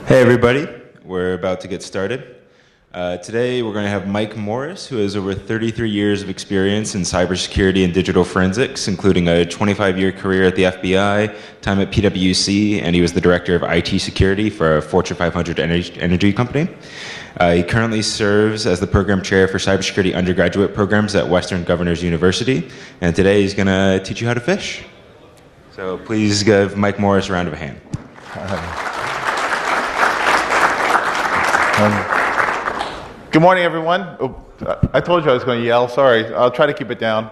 Hey everybody, we're about to get started. Today we're going to have Mike Morris, who has over 33 years of experience in cybersecurity and digital forensics, including a 25-year career at the FBI, time at PwC, and he was the director of IT security for a Fortune 500 energy company. He currently serves as the program chair for cybersecurity undergraduate programs at Western Governors University, and today he's going to teach you how to phish. So please give Mike Morris a round of a hand. Good morning, everyone. Oh, I told you I was going to yell. Sorry. I'll try to keep it down.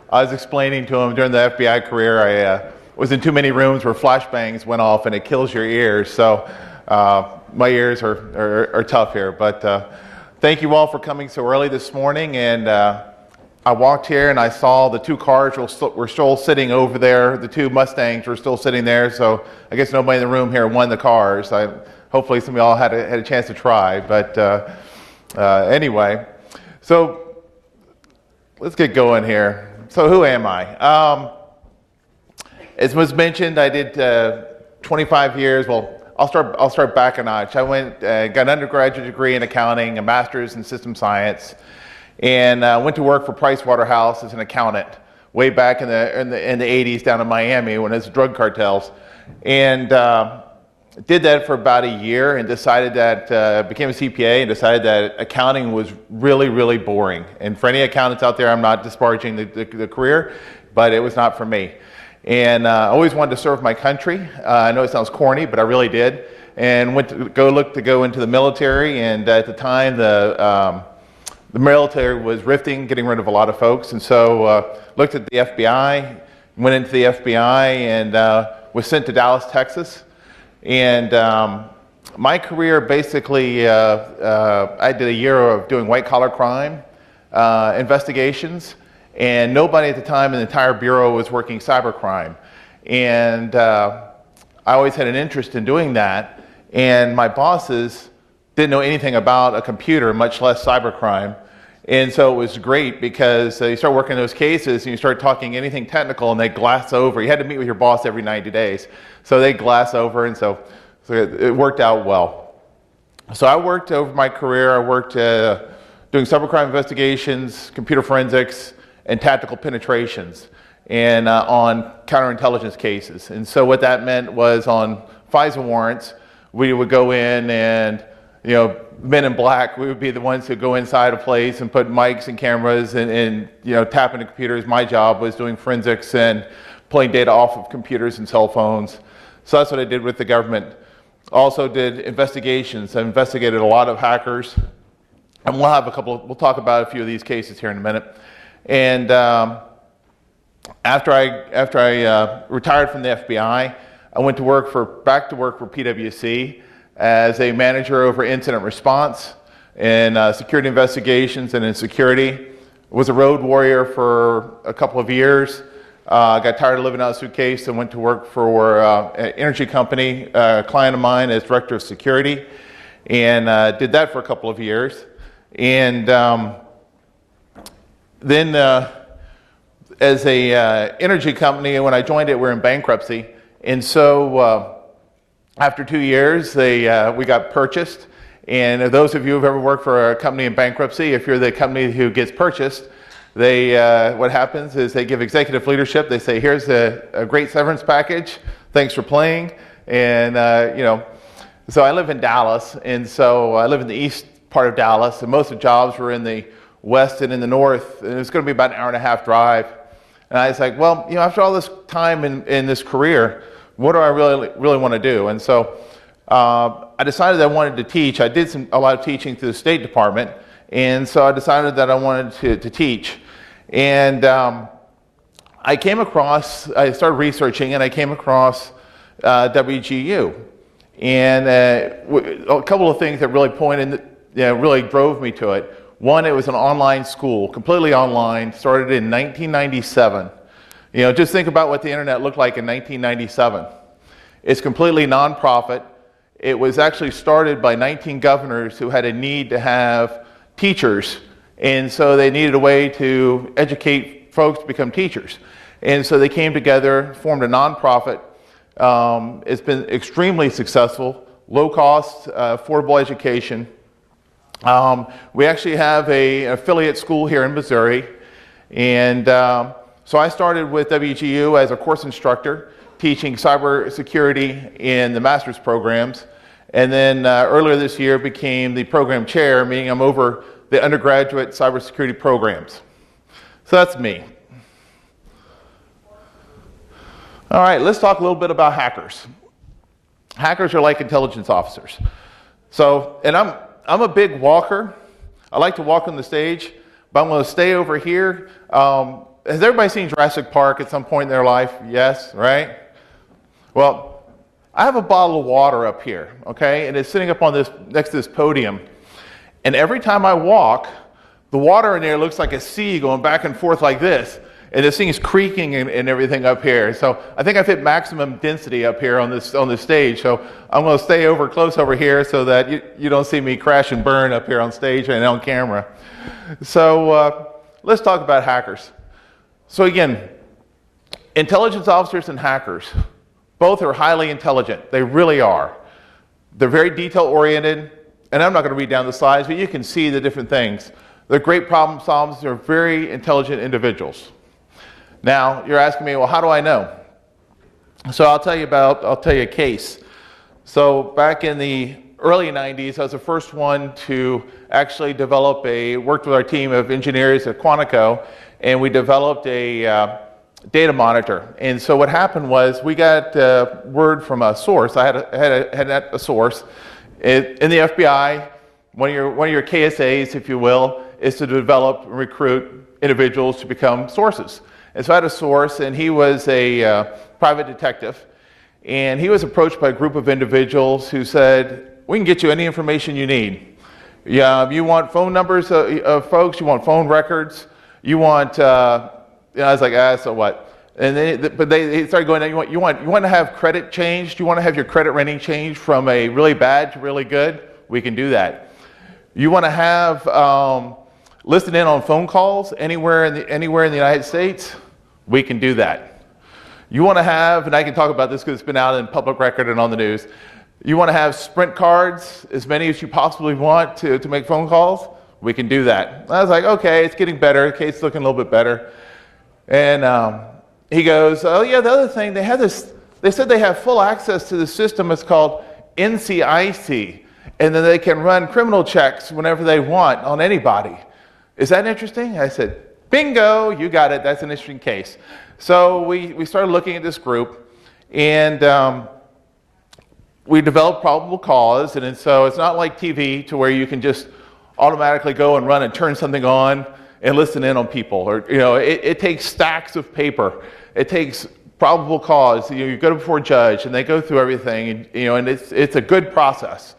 I was explaining to him during the FBI career, I was in too many rooms where flashbangs went off and it kills your ears. So my ears are tough here. But thank you all for coming so early this morning. And I walked here and I saw the two cars were still sitting over there. The two Mustangs were still sitting there. So I guess nobody in the room here won the cars. Hopefully some of y'all had a chance to try. But anyway, so let's get going here. So who am I? As was mentioned, I did 25 years. Well, I'll start back a notch. I got an undergraduate degree in accounting, a master's in system science, and went to work for Price Waterhouse as an accountant way back in the 80s down in Miami when it was drug cartels, and did that for about a year and decided that, became a CPA and decided that accounting was really, really boring. And for any accountants out there, I'm not disparaging the career, but it was not for me. And I always wanted to serve my country. I know it sounds corny, but I really did. And went to go into the military. And at the time, the military was rifting, getting rid of a lot of folks. And so looked at the FBI, went into the FBI, and was sent to Dallas, Texas. And my career basically, I did a year of doing white-collar crime investigations, and nobody at the time in the entire bureau was working cybercrime. And I always had an interest in doing that, and my bosses didn't know anything about a computer, much less cybercrime. And so it was great because you start working those cases and you start talking anything technical and they glass over. You had to meet with your boss every 90 days. So they glass over, and so it worked out well. So I worked over my career. I worked doing cybercrime investigations, computer forensics, and tactical penetrations, and on counterintelligence cases. And so what that meant was on FISA warrants, we would go in and, men in black, we would be the ones who go inside a place and put mics and cameras and tap into computers. My job was doing forensics and pulling data off of computers and cell phones. So that's what I did with the government. Also did investigations. I investigated a lot of hackers. And we'll talk about a few of these cases here in a minute. And after I retired from the FBI, I went back to work for PwC as a manager over incident response and security investigations and in security. Was a road warrior for a couple of years. Got tired of living out a suitcase and went to work for an energy company, a client of mine as director of security, and did that for a couple of years. And then as a energy company, when I joined it, we're in bankruptcy. And so after 2 years, we got purchased. And those of you who've ever worked for a company in bankruptcy, if you're the company who gets purchased, what happens is they give executive leadership. They say, here's a great severance package. Thanks for playing. And, so I live in Dallas. And so I live in the east part of Dallas. And most of the jobs were in the west and in the north. And it's going to be about an hour-and-a-half drive. And I was like, well, after all this time in this career, what do I really want to do? And so I decided I wanted to teach. I did a lot of teaching through the State Department. And so I decided that I wanted to teach. And I started researching, and I came across WGU. And a couple of things that really drove me to it. One, it was an online school, completely online, started in 1997. Just think about what the internet looked like in 1997. It's completely nonprofit. It was actually started by 19 governors who had a need to have teachers, and so they needed a way to educate folks to become teachers. And so they came together, formed a nonprofit. It's been extremely successful. low-cost, affordable education. We actually have an affiliate school here in Missouri, and so I started with WGU as a course instructor, teaching cybersecurity in the master's programs, and then earlier this year became the program chair, meaning I'm over the undergraduate cybersecurity programs. So that's me. All right, let's talk a little bit about hackers. Hackers are like intelligence officers. So, and I'm a big walker. I like to walk on the stage, but I'm going to stay over here. Has everybody seen Jurassic Park at some point in their life? Yes, right? Well, I have a bottle of water up here, okay, and it's sitting up on this next to this podium. And every time I walk, the water in there looks like a sea going back and forth like this. And this thing is creaking and everything up here. So I think I've hit maximum density up here on this stage. So I'm going to stay close over here so that you don't see me crash and burn up here on stage and on camera. So let's talk about hackers. So again, intelligence officers and hackers, both are highly intelligent. They really are. They're very detail-oriented. And I'm not going to read down the slides, but you can see the different things. They're great problem solvers. They're very intelligent individuals. Now, you're asking me, well, how do I know? So I'll tell you a case. So back in the early 90s, I was the first one to actually worked with our team of engineers at Quantico, and we developed a data monitor. And so what happened was we got word from a source. I had a source. In the FBI, one of your KSAs, if you will, is to develop and recruit individuals to become sources. And so I had a source, and he was a private detective, and he was approached by a group of individuals who said, we can get you any information you need. You want phone numbers of folks, you want phone records, you want, I was like, so what? And they started going, you want to have credit changed? You want to have your credit rating changed from a really bad to really good? We can do that. You want to have listened in on phone calls anywhere in the United States? We can do that. You want to have, and I can talk about this because it's been out in public record and on the news, you want to have Sprint cards, as many as you possibly want to make phone calls? We can do that. I was like, okay, it's getting better. The case is looking a little bit better. And he goes, oh yeah, the other thing, they said they have full access to the system. It's called NCIC. And then they can run criminal checks whenever they want on anybody. Is that interesting? I said, bingo, you got it. That's an interesting case. So we started looking at this group, and we developed probable cause. And so it's not like TV to where you can just automatically go and run and turn something on and listen in on people. Or it takes stacks of paper. It takes probable cause. You go before a judge, and they go through everything. And it's a good process.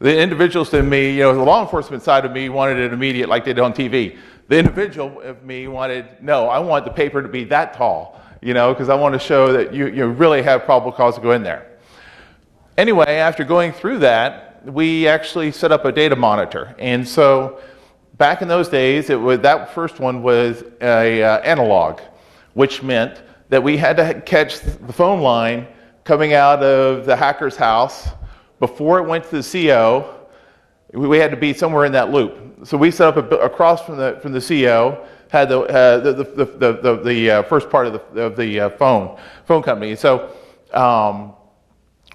The individuals in me, the law enforcement side of me wanted it immediate like they did on TV. The individual of me no, I want the paper to be that tall, because I want to show that you really have probable cause to go in there. Anyway, after going through that, we actually set up a data monitor. And so back in those days, that first one was analog, which meant that we had to catch the phone line coming out of the hacker's house. Before it went to the CO, we had to be somewhere in that loop. So we set up across from the CO, had the first part of the phone company. So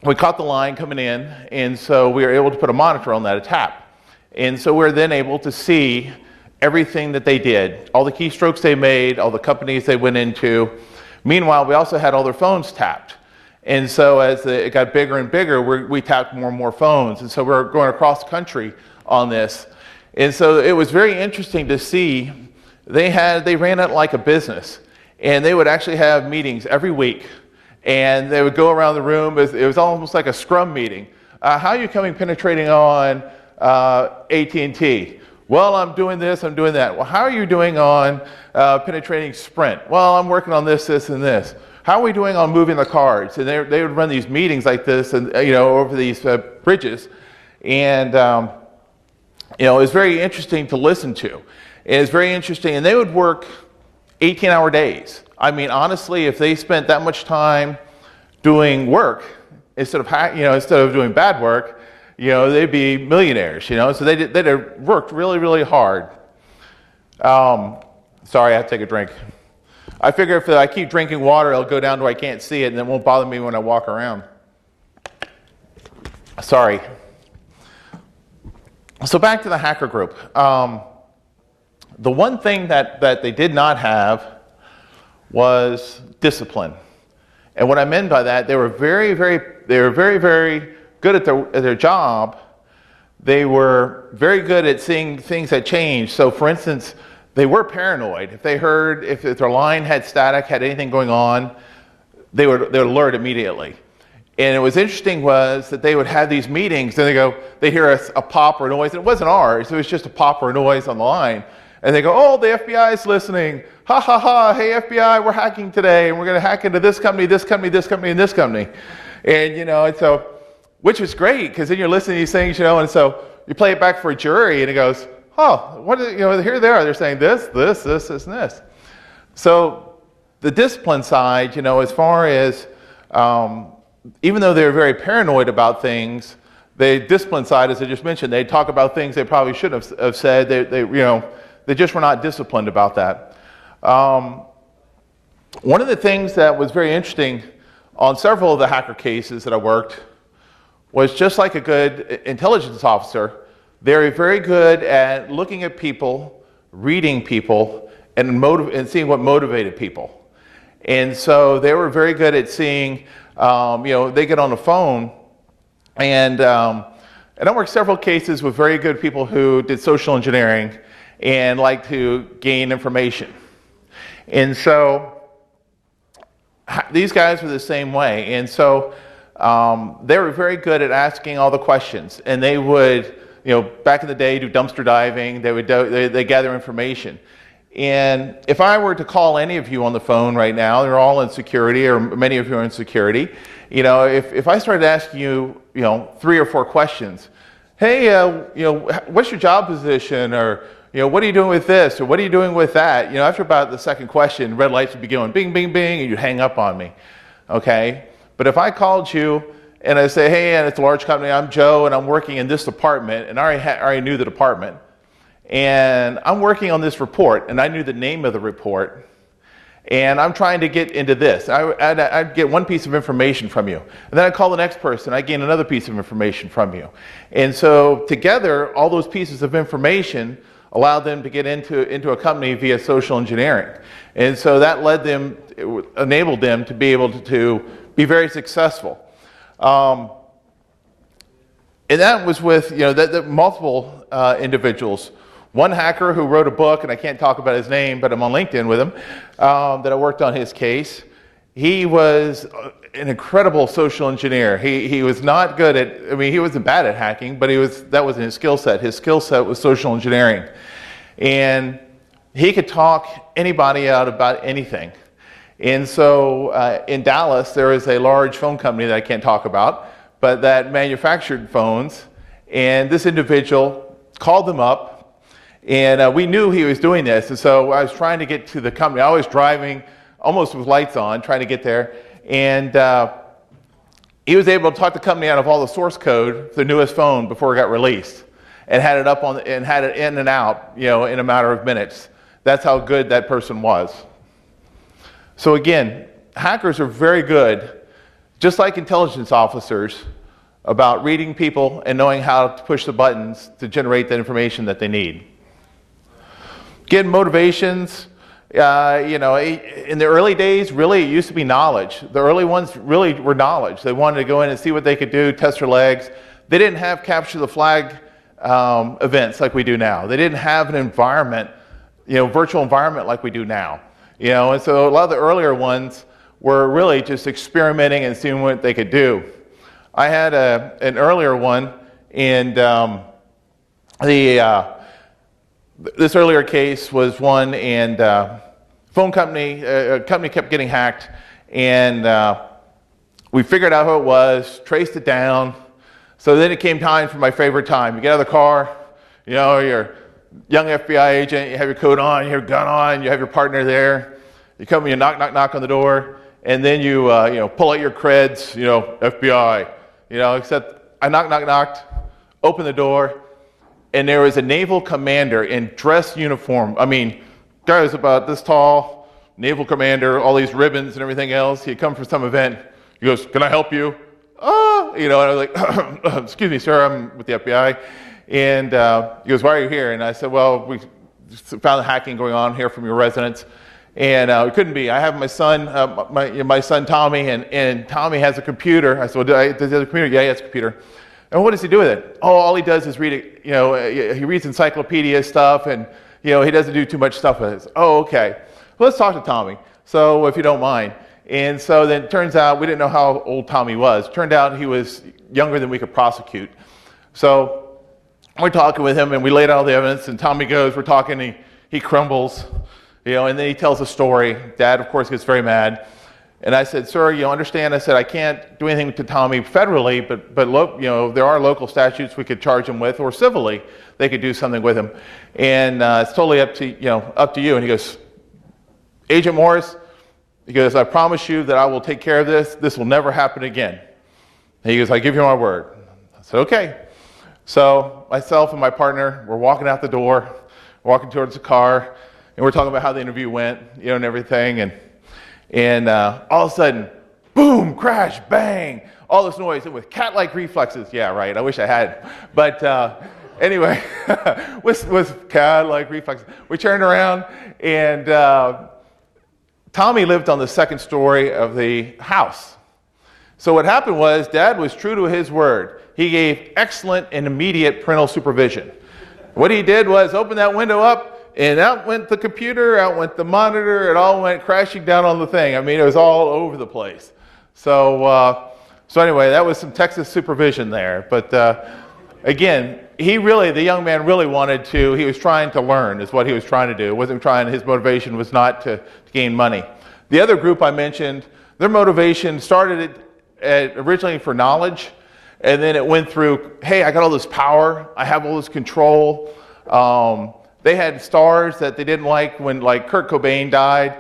we caught the line coming in, and so we were able to put a monitor on that, a tap. And so we were then able to see everything that they did, all the keystrokes they made, all the companies they went into. Meanwhile, we also had all their phones tapped. And so as it got bigger and bigger, we tapped more and more phones. And so we're going across country on this. And so it was very interesting to see they ran it like a business. And they would actually have meetings every week. And they would go around the room. It was almost like a scrum meeting. How are you penetrating on AT&T? Well, I'm doing this, I'm doing that. Well, how are you doing on penetrating Sprint? Well, I'm working on this, this, and this. How are we doing on moving the cards? And they would run these meetings like this, and over these bridges, and it was very interesting to listen to. It's very interesting, and they would work 18-hour days. I mean, honestly, if they spent that much time doing work instead of doing bad work, they'd be millionaires, so they'd have worked really, really hard. Sorry, I have to take a drink. I figure if I keep drinking water, it'll go down to where I can't see it, and it won't bother me when I walk around. Sorry. So back to the hacker group. The one thing that they did not have was discipline. And what I meant by that, they were very, very good at their job. They were very good at seeing things that changed. So for instance, they were paranoid. If their line had static, had anything going on, they would alert immediately. And it was interesting was that they would have these meetings, and they hear a pop or a noise, and it wasn't ours, it was just a pop or a noise on the line. And they go, oh, the FBI is listening. Ha ha ha, hey FBI, we're hacking today, and we're gonna hack into this company, this company, this company, and this company. And and so, which was great, because then you're listening to these things, and so you play it back for a jury, and it goes, oh, here they are, they're saying this, and this. So the discipline side, as far as, even though they were very paranoid about things, the discipline side, as I just mentioned, they talk about things they probably shouldn't have said. They just were not disciplined about that. One of the things that was very interesting on several of the hacker cases that I worked was just like a good intelligence officer, they're very good at looking at people, reading people, and seeing what motivated people. And so they were very good at seeing, they get on the phone, and I worked several cases with very good people who did social engineering and like to gain information. And so these guys were the same way. And so they were very good at asking all the questions. And they would, back in the day, do dumpster diving. They gather information. And if I were to call any of you on the phone right now, they're all in security, or many of you are in security. If I started asking you, 3 or 4 questions, hey, what's your job position, or what are you doing with this, or what are you doing with that? After about the second question, red lights would be going bing, bing, bing, and you'd hang up on me. Okay? But if I called you and I say, hey, and it's a large company, I'm Joe, and I'm working in this department, and I already knew the department, and I'm working on this report, and I knew the name of the report, and I'm trying to get into this. I'd get one piece of information from you, and then I'd call the next person, I'd gain another piece of information from you. And so together, all those pieces of information allowed them to get into a company via social engineering. And so that enabled them to be able to be very successful. And that was with multiple individuals. One hacker who wrote a book, and I can't talk about his name, but I'm on LinkedIn with him, that I worked on his case. He was an incredible social engineer. He was not good at, he wasn't bad at hacking, but that wasn't his skill set. His skill set was social engineering. And he could talk anybody out about anything. And so in Dallas, there is a large phone company that I can't talk about, but that manufactured phones. And this individual called them up, and we knew he was doing this. And so I was trying to get to the company. I was driving almost with lights on, trying to get there. And he was able to talk the company out of all the source code for the newest phone before it got released, and had it up and had it in and out, in a matter of minutes. That's how good that person was. So again, hackers are very good, just like intelligence officers, about reading people and knowing how to push the buttons to generate the information that they need. Again, motivations. In the early days, really, it used to be knowledge. The early ones really were knowledge. They wanted to go in and see what they could do, test their legs. They didn't have capture the flag events like we do now. They didn't have an environment, virtual environment like we do now. And so a lot of the earlier ones were really just experimenting and seeing what they could do. I had an earlier one, and this earlier case was one, and a company kept getting hacked, and we figured out who it was, traced it down. So then it came time for my favorite time. You get out of the car, you're a young FBI agent, you have your coat on, you have your gun on, you have your partner there. You come and you knock on the door, and then you pull out your creds, FBI. Except I knocked. Opened the door, and there was a naval commander in dress uniform. I mean, guy was about this tall, naval commander, all these ribbons and everything else. He had come from some event. He goes, "Can I help you?" "Oh," and I was like, "Excuse me, sir, I'm with the FBI." And he goes, "Why are you here?" And I said, "Well, we found hacking going on here from your residence." And it couldn't be. I have my son, my son Tommy, and Tommy has a computer. I said, "Well, does he have a computer?" "Yeah, he has a computer." "And what does he do with it?" "Oh, all he does is read it. He reads encyclopedia stuff, and he doesn't do too much stuff with it." "Oh, okay. Well, let's talk to Tommy. So, if you don't mind." And so then it turns out we didn't know how old Tommy was. Turned out he was younger than we could prosecute. So we're talking with him, and we laid out all the evidence. And Tommy goes, we're talking, he crumbles, and then he tells a story. Dad, of course, gets very mad. And I said, "Sir, understand?" I said, "I can't do anything to Tommy federally, but there are local statutes we could charge him with, or civilly they could do something with him, and it's totally up to you." And he goes, "Agent Morris," he goes, "I promise you that I will take care of this. This will never happen again." And he goes, "I give you my word." I said, "Okay." So myself and my partner, we're walking out the door, walking towards the car, and we're talking about how the interview went, and everything, and all of a sudden, boom, crash, bang, all this noise, and with cat-like reflexes. Yeah, right, I wish I had. But anyway, with cat-like reflexes, we turned around, and Tommy lived on the second story of the house. So what happened was, Dad was true to his word. He gave excellent and immediate parental supervision. What he did was open that window up, and out went the computer, out went the monitor, it all went crashing down on the thing. I mean, it was all over the place. So anyway, that was some Texas supervision there. But again, the young man really he was trying to learn, is what he was trying to do. His motivation was not to gain money. The other group I mentioned, their motivation started originally for knowledge, and then it went through, hey, I got all this power, I have all this control. They had stars that they didn't like when, like, Kurt Cobain died.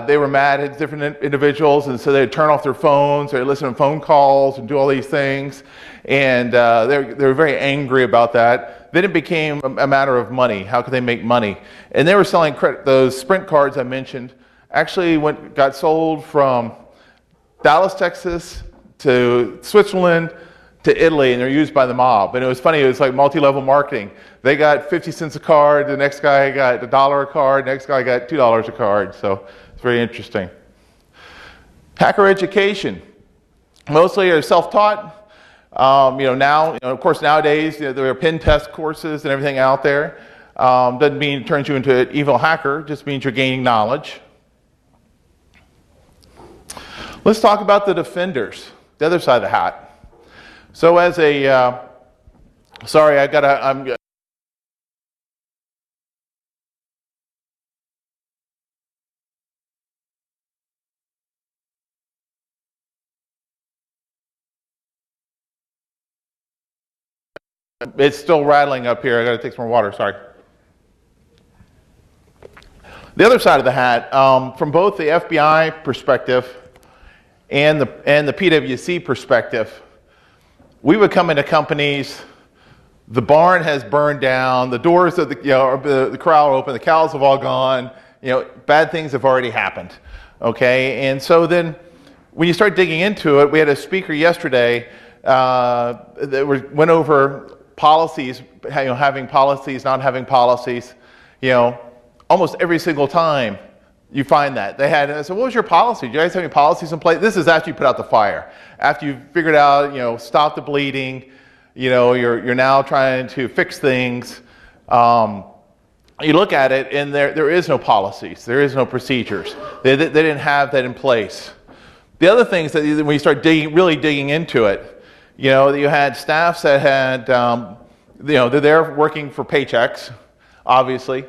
They were mad at different individuals, and so they'd turn off their phones, they'd listen to phone calls and do all these things. And they were very angry about that. Then it became a matter of money. How could they make money? And they were selling those Sprint cards I mentioned. Actually got sold from Dallas, Texas to Switzerland to Italy, and they're used by the mob. And it was funny, it was like multi-level marketing. They got 50 cents a card, the next guy got $1 a card, the next guy got $2 a card. So it's very interesting. Hacker education. Mostly are self-taught. Now, of course, nowadays there are pen test courses and everything out there. Doesn't mean it turns you into an evil hacker, just means you're gaining knowledge. Let's talk about the defenders, the other side of the hat. So as it's still rattling up here. I got to take some more water, sorry. The other side of the hat, from both the FBI perspective and the PwC perspective, we would come into companies, the barn has burned down, the doors of the corral are open, the cows have all gone, bad things have already happened, okay? And so then when you start digging into it, we had a speaker yesterday that went over policies, having policies, not having policies, almost every single time. You find that. I said, what was your policy? Do you guys have any policies in place? This is after you put out the fire. After you've figured out, stop the bleeding, you're now trying to fix things. You look at it, and there is no policies. There is no procedures. They didn't have that in place. The other things that when you start really digging into it, you had staffs that had, they're there working for paychecks, obviously.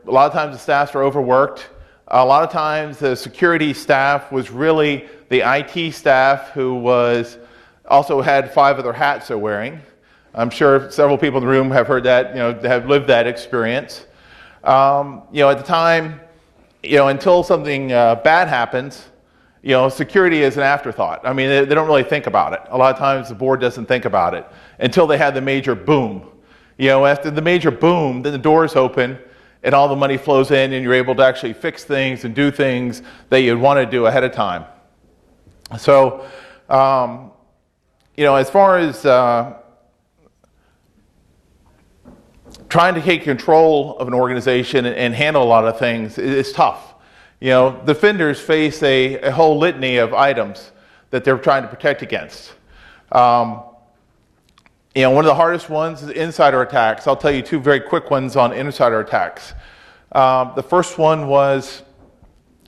A lot of times the staffs are overworked. A lot of times the security staff was really the IT staff who also had 5 other hats they're wearing. I'm sure several people in the room have heard that, have lived that experience. At the time, until something bad happens, security is an afterthought. I mean, they don't really think about it. A lot of times the board doesn't think about it until they have the major boom. After the major boom, then the doors open and all the money flows in and you're able to actually fix things and do things that you'd want to do ahead of time. So, as far as trying to take control of an organization and handle a lot of things, it's tough. Defenders face a whole litany of items that they're trying to protect against. One of the hardest ones is insider attacks. I'll tell you two very quick ones on insider attacks. The first one was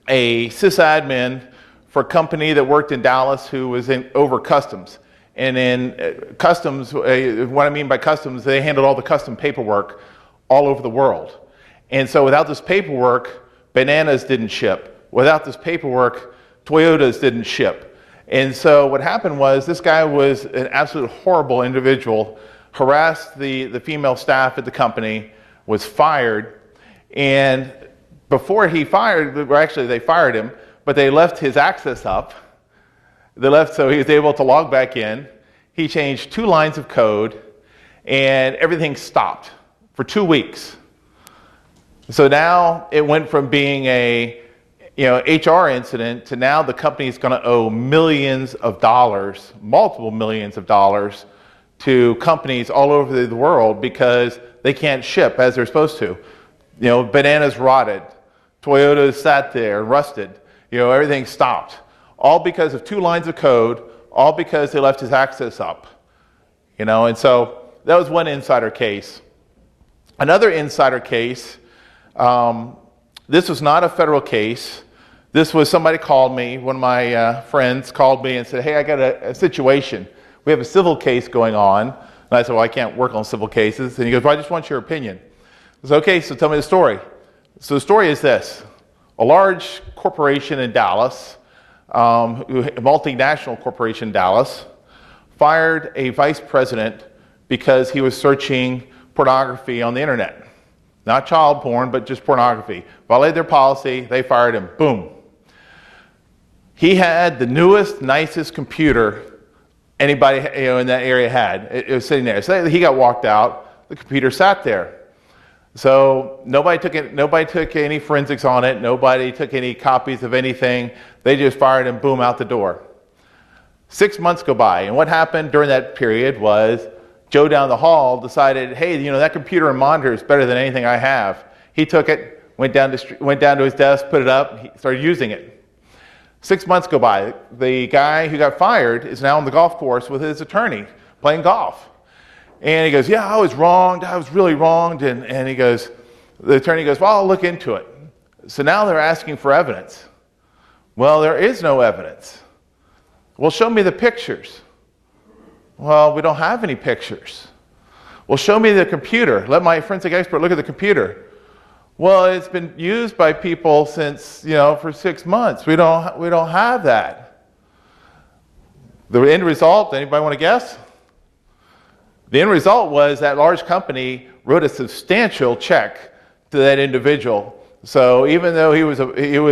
a sysadmin for a company that worked in Dallas who was over customs. And in customs, what I mean by customs, they handled all the custom paperwork all over the world. And so without this paperwork, bananas didn't ship. Without this paperwork, Toyotas didn't ship. And so what happened was this guy was an absolute horrible individual, harassed the female staff at the company, was fired, and before he fired, or actually they fired him, but they left his access up. They left so he was able to log back in. He changed 2 lines of code, and everything stopped for 2 weeks. So now it went from being a HR incident to now the company is going to owe millions of dollars, multiple millions of dollars, to companies all over the world because they can't ship as they're supposed to. Bananas rotted, Toyotas sat there, rusted, everything stopped. All because of 2 lines of code, all because they left his access up. And so that was one insider case. Another insider case, this was not a federal case. This was somebody called me, one of my friends called me and said, hey, I got a situation. We have a civil case going on. And I said, well, I can't work on civil cases. And he goes, well, I just want your opinion. I said, okay, so tell me the story. So the story is this. A large corporation in Dallas, a multinational corporation in Dallas, fired a vice president because he was searching pornography on the internet. Not child porn, but just pornography. Violated their policy, they fired him, boom. He had the newest, nicest computer anybody in that area had. It was sitting there. So he got walked out, the computer sat there. So nobody took any forensics on it, nobody took any copies of anything. They just fired him, boom, out the door. 6 months go by, and what happened during that period was Joe down the hall decided, hey, that computer and monitor is better than anything I have. He took it, went down to his desk, put it up, he started using it. 6 months go by. The guy who got fired is now on the golf course with his attorney playing golf. And he goes, yeah, I was wronged. I was really wronged. And the attorney goes, well, I'll look into it. So now they're asking for evidence. Well, there is no evidence. Well, show me the pictures. Well, we don't have any pictures. Well, show me the computer. Let my forensic expert look at the computer. Well, it's been used by people since, for 6 months. We don't have that. The end result, anybody want to guess? The end result was that large company wrote a substantial check to that individual. So even though he was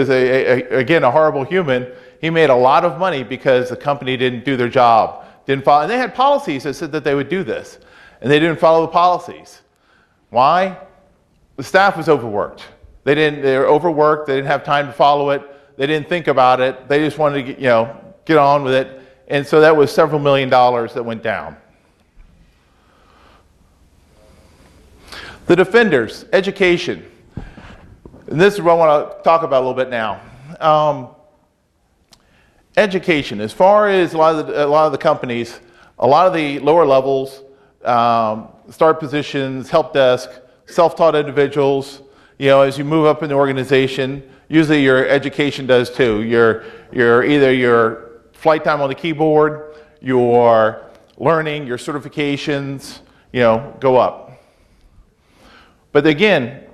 again a horrible human, he made a lot of money because the company didn't do their job, didn't follow. And they had policies that said that they would do this, and they didn't follow the policies. Why? The staff was overworked. They were overworked. They didn't have time to follow it. They didn't think about it. They just wanted to get on with it. And so that was several $1 million that went down. The defenders, education. And this is what I want to talk about a little bit now. Education. As far as a lot of the companies, a lot of the lower levels, start positions, help desk, self-taught individuals, as you move up in the organization, usually your education does too. Either your flight time on the keyboard, your learning, your certifications, go up. But again,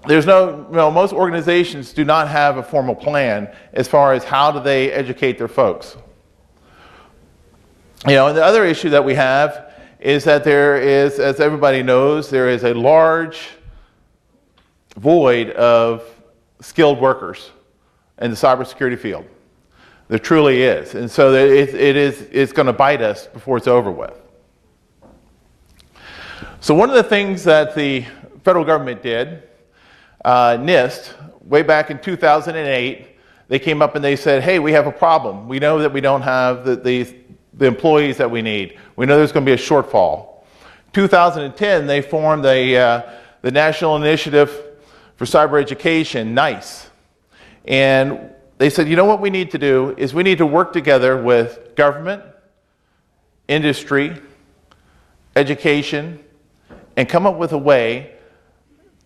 most organizations do not have a formal plan as far as how do they educate their folks. And the other issue that we have is that there is, as everybody knows, there is a large void of skilled workers in the cybersecurity field. There truly is. And so it's going to bite us before it's over with. So one of the things that the federal government did, NIST, way back in 2008, they came up and they said, hey, we have a problem. We know that we don't have the employees that we need. We know there's going to be a shortfall. 2010, they formed the National Initiative for Cyber Education, NICE. And they said, you know what we need to do is we need to work together with government, industry, education, and come up with a way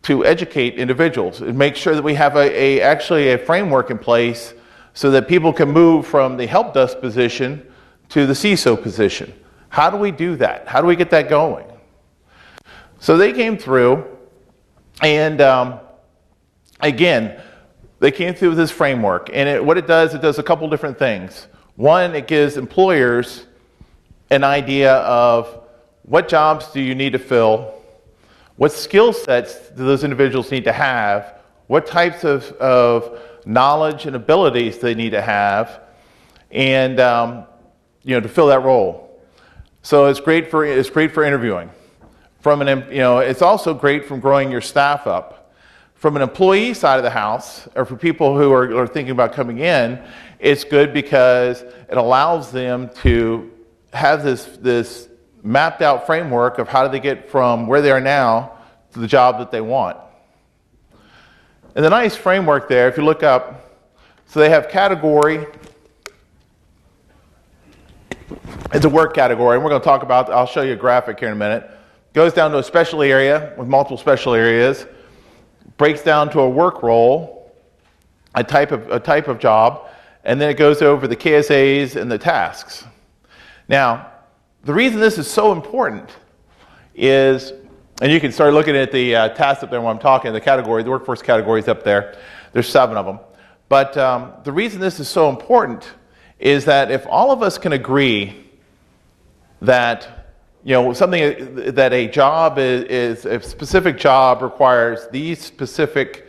to educate individuals and make sure that we have actually a framework in place so that people can move from the help desk position to the CISO position. How do we do that? How do we get that going? So they came through, and again, they came through with this framework. And what it does a couple different things. One, it gives employers an idea of what jobs do you need to fill, what skill sets do those individuals need to have, what types of knowledge and abilities they need to have, and to fill that role. So it's great for interviewing. It's also great from growing your staff up. From an employee side of the house, or for people who are thinking about coming in, it's good because it allows them to have this mapped out framework of how do they get from where they are now to the job that they want. And the nice framework there, if you look up, so they have category. It's a work category, and we're going to talk about, I'll show you a graphic here in a minute. Goes down to a special area with multiple special areas, breaks down to a work role, a type of job, and then it goes over the KSAs and the tasks. Now, the reason this is so important is, and you can start looking at the tasks up there when I'm talking, the category, the workforce categories up there. There's 7 of them. But the reason this is so important is that if all of us can agree that something that a job is a specific job requires these specific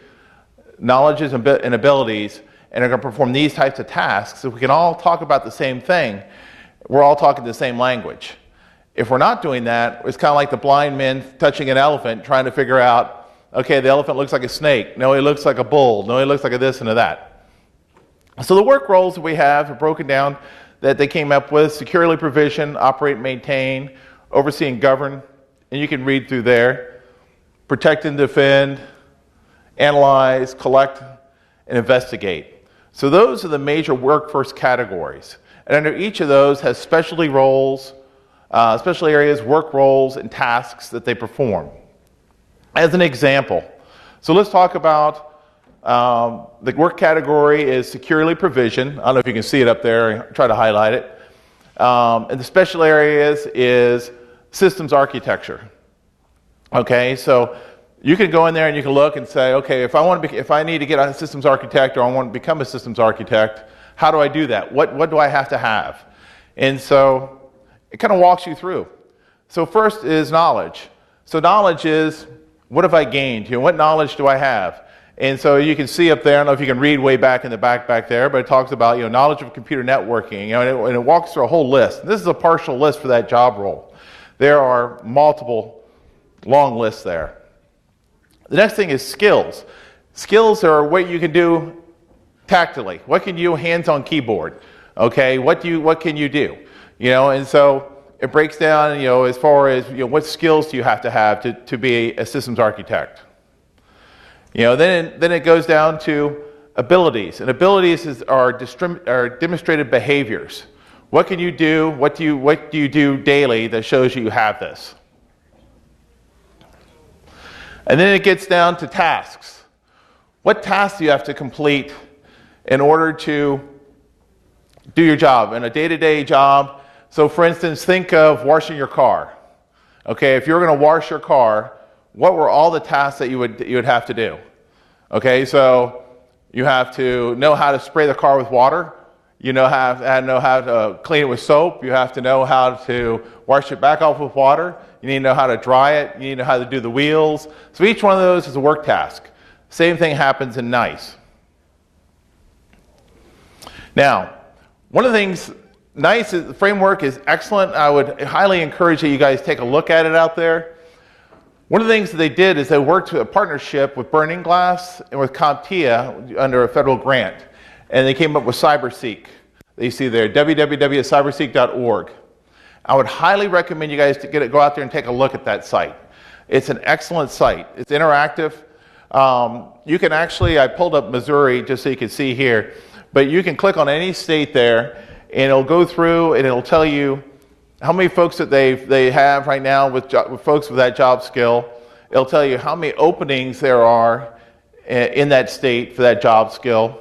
knowledges and abilities and are going to perform these types of tasks, if we can all talk about the same thing, we're all talking the same language. If we're not doing that, it's kind of like the blind man touching an elephant trying to figure out, okay, the elephant looks like a snake. No, he looks like a bull. No, he looks like a this and a that. So the work roles that we have are broken down that they came up with: securely provision, operate, maintain, oversee and govern, and you can read through there, protect and defend, analyze, collect, and investigate. So those are the major workforce categories. And under each of those has specialty roles, special areas, work roles, and tasks that they perform. As an example, so let's talk about the work category is securely provision. I don't know if you can see it up there. Try to highlight it. And the special areas is systems architecture. Okay, so you can go in there and you can look and say, okay, if I need to get a systems architect or I want to become a systems architect, how do I do that? What do I have to have? And so it kind of walks you through. So first is knowledge. So knowledge is, what have I gained? What knowledge do I have? And so you can see up there, I don't know if you can read way back in the back there, but it talks about knowledge of computer networking, and it walks through a whole list. This is a partial list for that job role. There are multiple long lists there. The next thing is skills. Skills are what you can do tactily. What can you do hands-on keyboard? Okay, what can you do? And so it breaks down, as far as what skills do you have to be a systems architect. Then it goes down to abilities, and abilities are demonstrated behaviors. What can you do? What do you do daily that shows you have this? And then it gets down to tasks. What tasks do you have to complete in order to do your job in a day-to-day job? So, for instance, think of washing your car. Okay, if you were going to wash your car, what were all the tasks that you would have to do? Okay, so you have to know how to spray the car with water. You know how to clean it with soap. You have to know how to wash it back off with water. You need to know how to dry it. You need to know how to do the wheels. So each one of those is a work task. Same thing happens in NICE. Now, One of the things nice is the framework is excellent. I would highly encourage that you guys take a look at it out there. One of the things that they did is they worked a partnership with Burning Glass and with CompTIA under a federal grant, and they came up with CyberSeek. That you see there, www.cyberseek.org. I would highly recommend you guys to go out there and take a look at that site. It's an excellent site. It's interactive. You can actually, I pulled up Missouri just so you can see here, but you can click on any state there, and it'll go through and it'll tell you how many folks that they have right now with folks with that job skill. It'll tell you how many openings there are in that state for that job skill.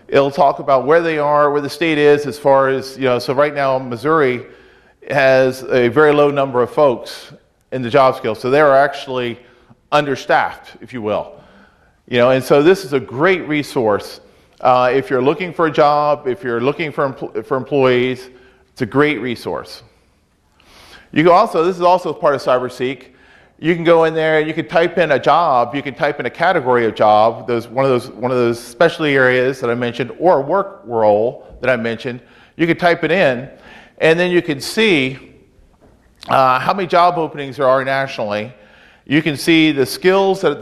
It'll talk about where they are, where the state is as far as, so right now Missouri has a very low number of folks in the job skill. So they're actually understaffed, if you will. And so this is a great resource. If you're looking for a job, if you're looking for employees, it's a great resource. You can also, this is also part of CyberSeek. You can go in there, you can type in a job, you can type in a category of job, one of those specialty areas that I mentioned, or a work role that I mentioned. You can type it in, and then you can see how many job openings there are nationally. You can see the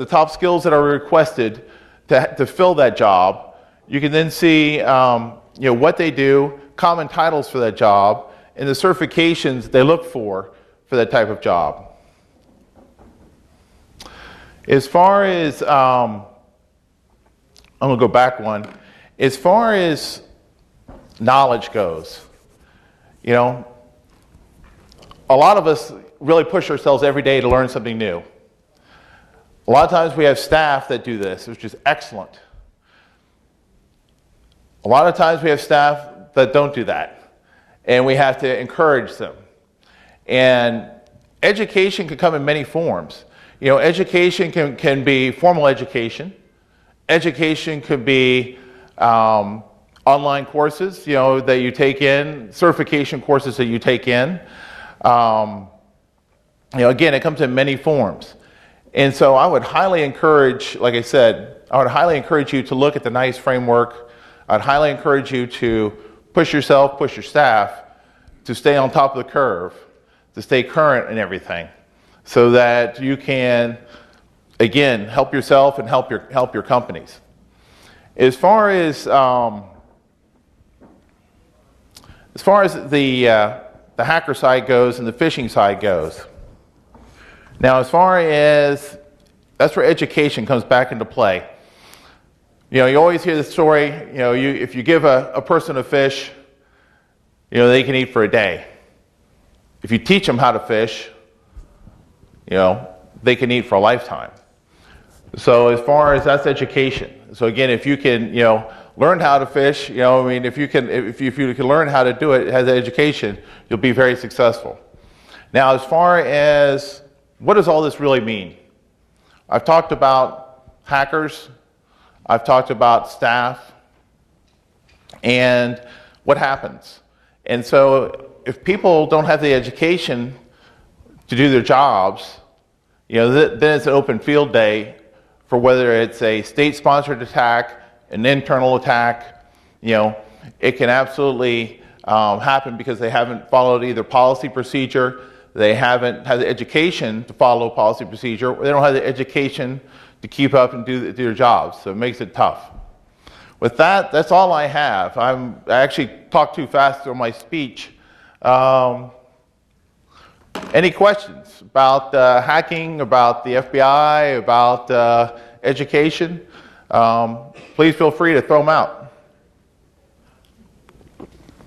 top skills that are requested to fill that job. You can then see what they do, common titles for that job, and the certifications they look for that type of job. As far as, I'm going to go back one. As far as knowledge goes, a lot of us really push ourselves every day to learn something new. A lot of times we have staff that do this, which is excellent. A lot of times we have staff that don't do that, and we have to encourage them. And education can come in many forms. Education can be formal education. Education could be online courses, that you take in, certification courses that you take in. Again, it comes in many forms. And so I would highly encourage, like I said, I would highly encourage you to look at the NICE framework. I'd highly encourage you to push yourself, push your staff, to stay on top of the curve, to stay current in everything, so that you can, again, help yourself and help your companies. As far as the hacker side goes and the phishing side goes, now as far as that's where education comes back into play. You always hear the story. If you give a person a fish, they can eat for a day. If you teach them how to fish, they can eat for a lifetime. So as far as that's education. So again, if you can, learn how to fish, if you can learn how to do it as an education, you'll be very successful. Now, as far as what does all this really mean? I've talked about hackers. I've talked about staff and what happens. And so if people don't have the education to do their jobs, then it's an open field day for whether it's a state-sponsored attack, an internal attack. It can absolutely happen because they haven't followed either policy procedure, they haven't had the education to follow policy procedure, or they don't have the education to keep up and do their jobs. So it makes it tough. With that, that's all I have. I actually talked too fast through my speech. Any questions about hacking, about the FBI, about education? Please feel free to throw them out.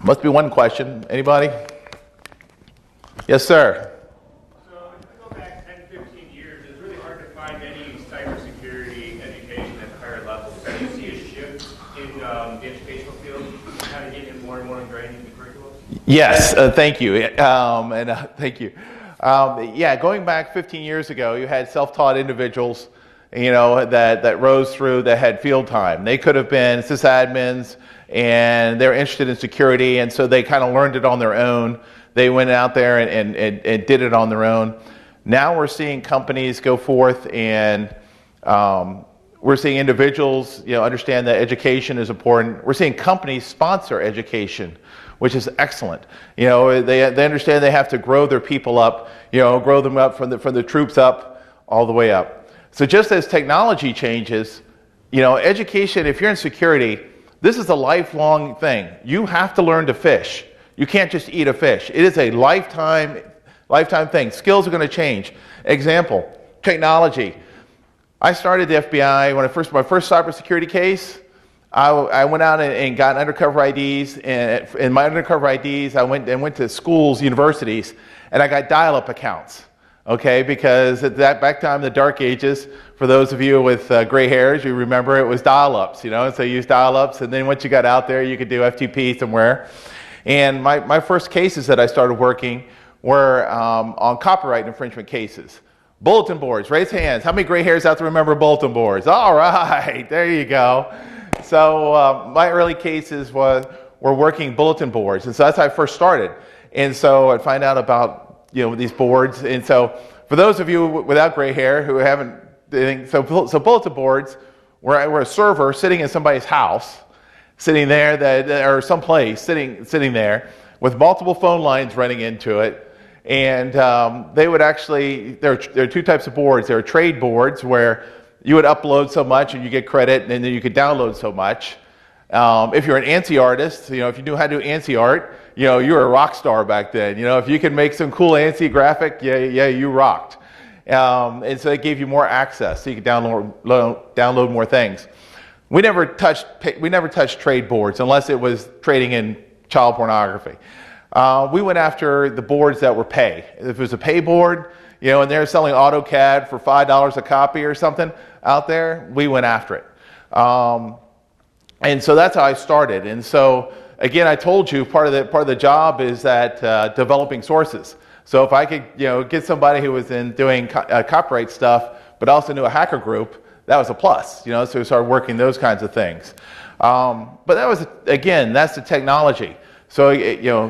Must be one question. Anybody? Yes, sir. So if we go back 10, 15 years, it's really hard to find any cybersecurity education at higher levels. Do you see a shift in the educational field, kind of getting more and more ingrained in the curriculum? Yes, thank you. Thank you. Going back 15 years ago, you had self-taught individuals, that rose through, that had field time. They could have been sysadmins, and they're interested in security, and so they kind of learned it on their own. They went out there and did it on their own. Now we're seeing companies go forth and we're We're seeing individuals, understand that education is important. We're seeing companies sponsor education, which is excellent. They understand they have to grow their people up, grow them up from the troops up all the way up. So just as technology changes, education, if you're in security, this is a lifelong thing. You have to learn to fish. You can't just eat a fish. It is a lifetime thing. Skills are going to change. Example, technology. I started the FBI when my first cybersecurity case. I went out and got undercover IDs, and in my undercover IDs, I went to schools, universities, and I got dial-up accounts. Okay, because at that back time, the dark ages, for those of you with gray hairs, you remember it was dial-ups, and so you used dial-ups, and then once you got out there, you could do FTP somewhere. And my first cases that I started working were on copyright infringement cases. Bulletin boards, raise hands. How many gray hairs out there remember bulletin boards? All right, there you go. So my early cases were working bulletin boards, and so that's how I first started. And so I'd find out about these boards. And so for those of you without gray hair who haven't, so bulletin boards were a server sitting in somebody's house, sitting there or someplace sitting there with multiple phone lines running into it. And they would actually, there are two types of boards. There are trade boards where you would upload so much and you get credit, and then you could download so much. If you're an ANSI artist, if you knew how to do ANSI art, you were a rock star back then. If you could make some cool ANSI graphic, yeah, you rocked. And so it gave you more access, so you could download more things. We never touched trade boards unless it was trading in child pornography. We went after the boards that were pay. If it was a pay board, and they're selling AutoCAD for $5 a copy or something out there, we went after it. And so that's how I started. And so again, I told you part of the job is that developing sources. So if I could get somebody who was in doing copyright stuff, but also knew a hacker group, that was a plus. So we started working those kinds of things. But that was, again, that's the technology. So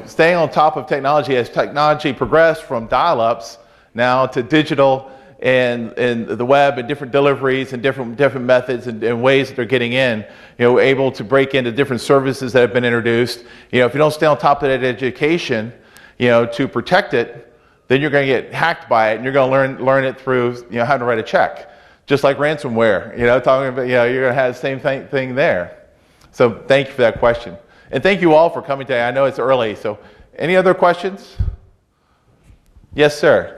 staying on top of technology as technology progressed from dial-ups now to digital and the web and different deliveries and different methods and ways that they're getting in, able to break into different services that have been introduced. If you don't stay on top of that education, to protect it, then you're going to get hacked by it, and you're going to learn it through how to write a check, just like ransomware. Talking about you're going to have the same thing there. So thank you for that question, and thank you all for coming today. I know it's early, so any other questions? Yes, sir.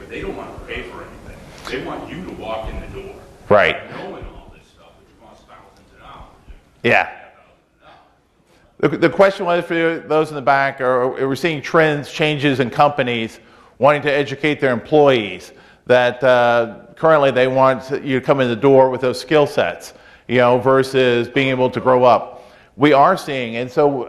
They don't want to pay for anything. They want you to walk in the door. Right. Knowing all this stuff, which costs thousands of dollars. Yeah. The question was for those in the back, we're seeing trends, changes in companies wanting to educate their employees that currently they want you to come in the door with those skill sets, versus being able to grow up. We are seeing, and so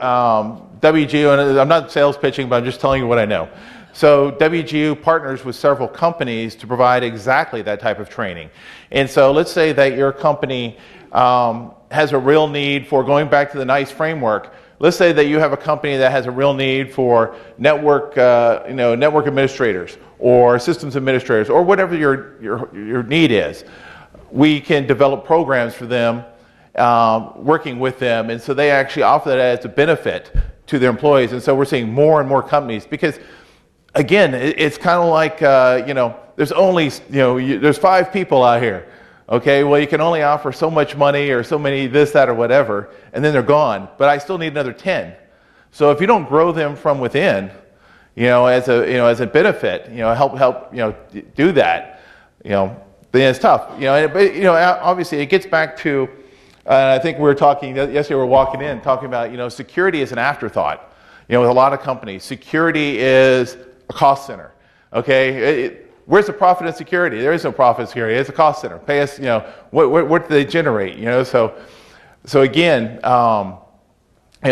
WGU, and I'm not sales pitching, but I'm just telling you what I know. So WGU partners with several companies to provide exactly that type of training. And so let's say that your company has a real need for going back to the NICE framework. Let's say that you have a company that has a real need for network administrators or systems administrators or whatever your need is. We can develop programs for them, working with them, and so they actually offer that as a benefit to their employees. And so we're seeing more and more companies because, again, it's kind of like, there's only, there's 5 people out here. Okay, well, you can only offer so much money or so many this, that, or whatever, and then they're gone. But I still need another 10. So if you don't grow them from within, as a benefit, help do that, then it's tough. But obviously it gets back to, I think we were talking yesterday. We were walking in talking about security is an afterthought. With a lot of companies, security is a cost center. Okay. Where's the profit in security? There is no profit in security. It's a cost center. Pay us, what do they generate? So again,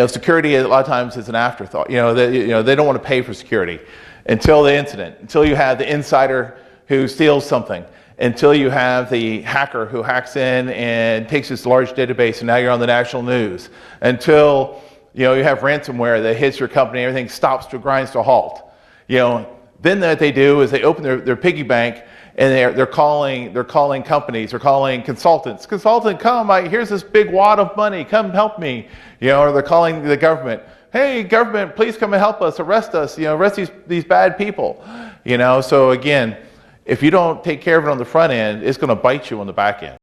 security a lot of times is an afterthought. They don't want to pay for security until the incident, until you have the insider who steals something. until you have the hacker who hacks in and takes this large database, and now you're on the national news. Until you have ransomware that hits your company, everything stops to grinds to a halt. Then what they do is they open their piggy bank, and they're calling companies, they're calling consultants. Consultant, come! Here's this big wad of money. Come help me. Or they're calling the government. Hey, government, please come and help us. Arrest us. Arrest these bad people. So again, if you don't take care of it on the front end, it's going to bite you on the back end.